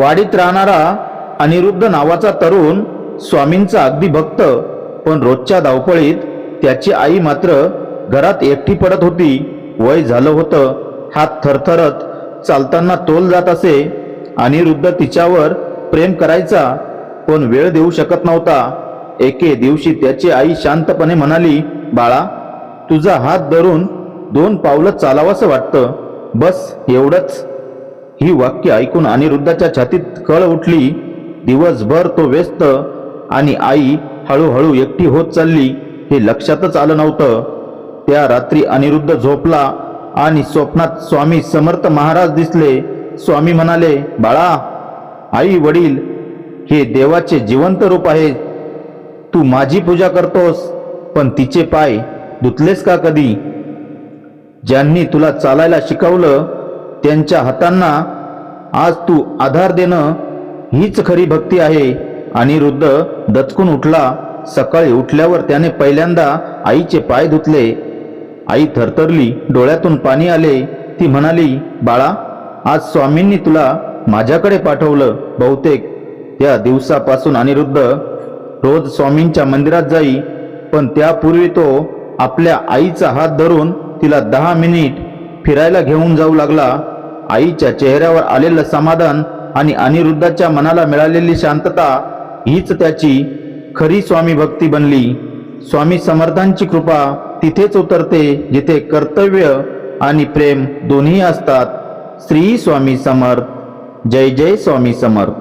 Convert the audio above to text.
वाडीत राहणारा अनिरुद्ध नावाचा तरुण स्वामींचा अगदी भक्त, पण रोजच्या धावपळीत त्याची आई मात्र घरात एकटी पडत होती. वय झालं होतं, हात थरथरत चालताना तोल जात असे. अनिरुद्ध तिच्यावर प्रेम करायचा, पण वेळ देऊ शकत नव्हता. एके दिवशी त्याची आई शांतपणे म्हणाली, बाळा, तुझा हात धरून 2 पावलं चालावंसं वाटतं, बस एवढंच. ही वाक्य ऐकून अनिरुद्धाच्या छातीत कळ उठली. दिवसभर तो व्यस्त आणि आई हळूहळू एकटी होत चालली हे लक्षातच आलं नव्हतं. त्या रात्री अनिरुद्ध झोपला आणि स्वप्नात स्वामी समर्थ महाराज दिसले. स्वामी म्हणाले, बाळा, आई वडील हे देवाचे जिवंत रूप आहे. तू माझी पूजा करतोस, पण तिचे पाय धुतलेस का कधी? ज्यांनी तुला चालायला शिकवलं त्यांच्या हातांना आज तू आधार देणं हीच खरी भक्ती आहे. अनिरुद्ध दचकून उठला. सकाळी उठल्यावर त्याने पहिल्यांदा आईचे पाय धुतले. आई थरथरली, डोळ्यातून पाणी आले. ती म्हणाली, बाळा, आज स्वामींनी तुला माझ्याकडे पाठवलं. बहुतेक त्या दिवसापासून अनिरुद्ध रोज स्वामींच्या मंदिरात जाई, पण त्यापूर्वी तो आपल्या आईचा हात धरून तिला 10 मिनिट फिरायला घेऊन जाऊ लागला. आईच्या चेहऱ्यावर आलेलं समाधान आणि अनिरुद्धाच्या मनाला मिळालेली शांतता हीच त्याची खरी स्वामी भक्ती बनली. स्वामी समर्थांची कृपा तिथेच उतरते जिथे कर्तव्य आणि प्रेम दोन्ही असतात. श्री स्वामी समर्थ. जय जय स्वामी समर्थ.